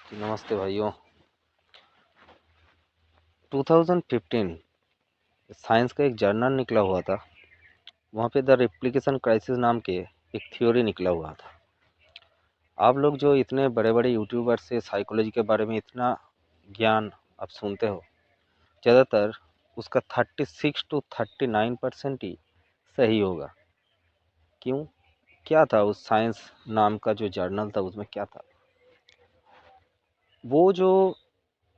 जी नमस्ते भाइयों। 2015 साइंस का एक जर्नल निकला हुआ था। वहाँ पे द रेप्लिकेशन क्राइसिस नाम के एक थ्योरी निकला हुआ था। आप लोग जो इतने बड़े बड़े यूट्यूबर से साइकोलॉजी के बारे में इतना ज्ञान आप सुनते हो, ज़्यादातर उसका 36 to 39% ही सही होगा। क्यों? क्या था उस साइंस नाम का जो जर्नल था, उसमें क्या था? वो जो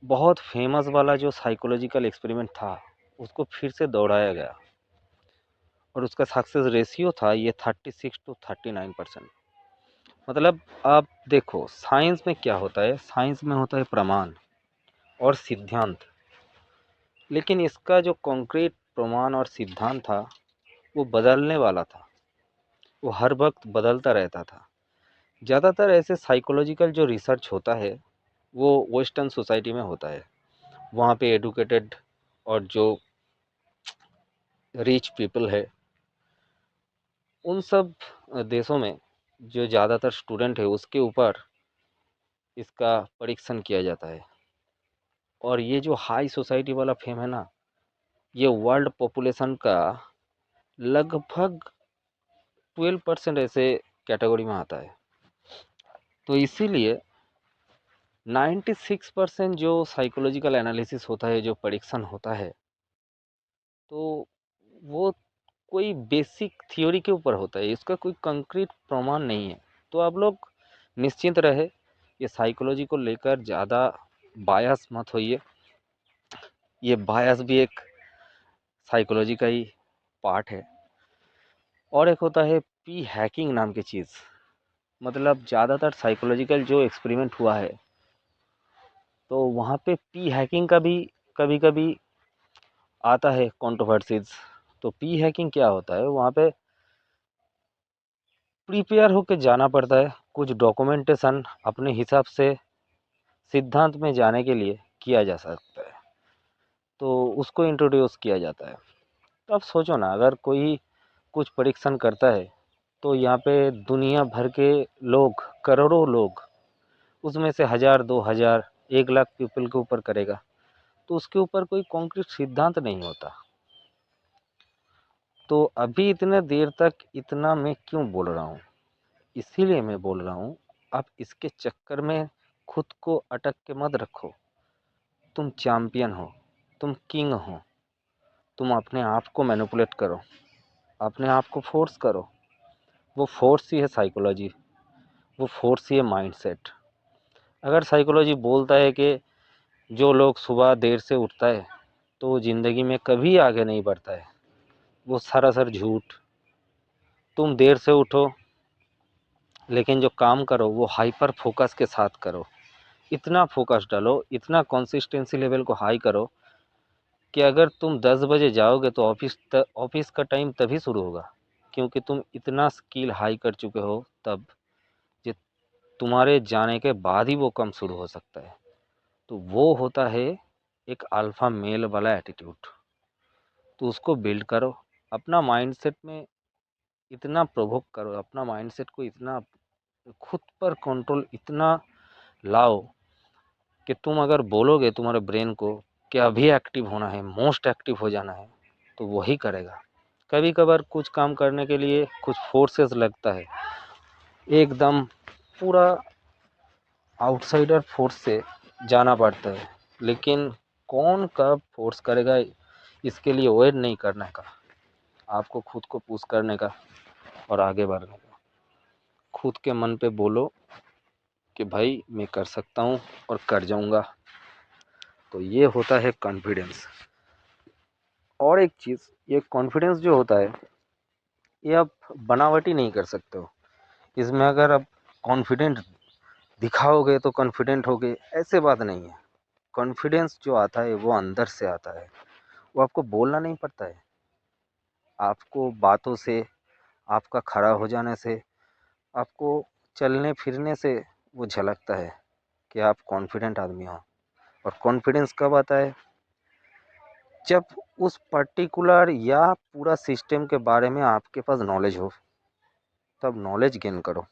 बहुत फेमस वाला जो साइकोलॉजिकल एक्सपेरिमेंट था, उसको फिर से दोहराया गया और उसका सक्सेस रेशियो था ये 36 to 39%। मतलब आप देखो, साइंस में क्या होता है, साइंस में होता है प्रमाण और सिद्धांत। लेकिन इसका जो कॉन्क्रीट प्रमाण और सिद्धांत था, वो बदलने वाला था, वो हर वक्त बदलता रहता था। ज़्यादातर ऐसे साइकोलॉजिकल जो रिसर्च होता है, वो वेस्टर्न सोसाइटी में होता है। वहाँ पे एडुकेटेड और जो रिच पीपल है, उन सब देशों में जो ज़्यादातर स्टूडेंट है, उसके ऊपर इसका परीक्षण किया जाता है। और ये जो हाई सोसाइटी वाला फेम है ना, ये वर्ल्ड पॉपुलेशन का लगभग 12% ऐसे कैटेगरी में आता है। तो इसीलिए 96% जो साइकोलॉजिकल एनालिसिस होता है, जो परीक्षण होता है, तो वो कोई बेसिक थ्योरी के ऊपर होता है, इसका कोई कंक्रीट प्रमाण नहीं है। तो आप लोग निश्चिंत रहे, ये साइकोलॉजी को लेकर ज़्यादा बायस मत होइए। ये बायस भी एक साइकोलॉजी का ही पार्ट है। और एक होता है पी हैकिंग नाम की चीज़। मतलब ज़्यादातर साइकोलॉजिकल जो एक्सपेरिमेंट हुआ है, तो वहाँ पे पी हैकिंग का भी कभी कभी आता है कंट्रोवर्सीज। तो पी हैकिंग क्या होता है, वहाँ पे प्रिपेयर होकर जाना पड़ता है, कुछ डॉक्यूमेंटेशन अपने हिसाब से सिद्धांत में जाने के लिए किया जा सकता है, तो उसको इंट्रोड्यूस किया जाता है। तो आप सोचो ना, अगर कोई कुछ परीक्षण करता है, तो यहाँ पे दुनिया भर के लोग, करोड़ों लोग, उसमें से 1000 2000 1 लाख पीपल के ऊपर करेगा, तो उसके ऊपर कोई कॉन्क्रीट सिद्धांत नहीं होता। तो अभी इतने देर तक इतना मैं क्यों बोल रहा हूँ? इसीलिए मैं बोल रहा हूँ, आप इसके चक्कर में खुद को अटक के मत रखो। तुम चैंपियन हो, तुम किंग हो। तुम अपने आप को मैनिपुलेट करो, अपने आप को फोर्स करो। वो फोर्स ही है साइकोलॉजी, वो फोर्स ही है माइंडसेट। अगर साइकोलॉजी बोलता है कि जो लोग सुबह देर से उठता है, तो वो ज़िंदगी में कभी आगे नहीं बढ़ता है, वो सरासर झूठ। तुम देर से उठो, लेकिन जो काम करो वो हाइपर फोकस के साथ करो। इतना फोकस डालो, इतना कंसिस्टेंसी लेवल को हाई करो कि अगर तुम 10 बजे जाओगे, तो ऑफिस का टाइम तभी शुरू होगा, क्योंकि तुम इतना स्किल हाई कर चुके हो तब। ये तुम्हारे जाने के बाद ही वो कम शुरू हो सकता है। तो वो होता है एक अल्फा मेल वाला एटीट्यूड। तो उसको बिल्ड करो, अपना माइंडसेट में इतना प्रोवोक करो, अपना माइंडसेट को इतना, खुद पर कंट्रोल इतना लाओ कि तुम अगर बोलोगे तुम्हारे ब्रेन को कि अभी एक्टिव होना है, मोस्ट एक्टिव हो जाना है, तो वही करेगा। कभी कभार कुछ काम करने के लिए कुछ फोर्सेस लगता है, एकदम पूरा आउटसाइडर फोर्स से जाना पड़ता है। लेकिन कौन कब फोर्स करेगा, इसके लिए वेट नहीं करने का, आपको खुद को पुश करने का और आगे बढ़ने का। खुद के मन पे बोलो कि भाई मैं कर सकता हूँ और कर जाऊँगा। तो ये होता है कॉन्फिडेंस। और एक चीज़, ये कॉन्फिडेंस जो होता है, ये आप बनावटी नहीं कर सकते हो। इसमें अगर आप कॉन्फिडेंट दिखाओगे तो कॉन्फिडेंट होगे, ऐसे बात नहीं है। कॉन्फिडेंस जो आता है वो अंदर से आता है, वो आपको बोलना नहीं पड़ता है। आपको बातों से, आपका खड़ा हो जाने से, आपको चलने फिरने से वो झलकता है कि आप कॉन्फिडेंट आदमी हो। और कॉन्फिडेंस कब आता है? जब उस पर्टिकुलर या पूरा सिस्टम के बारे में आपके पास नॉलेज हो, तब नॉलेज गेन करो।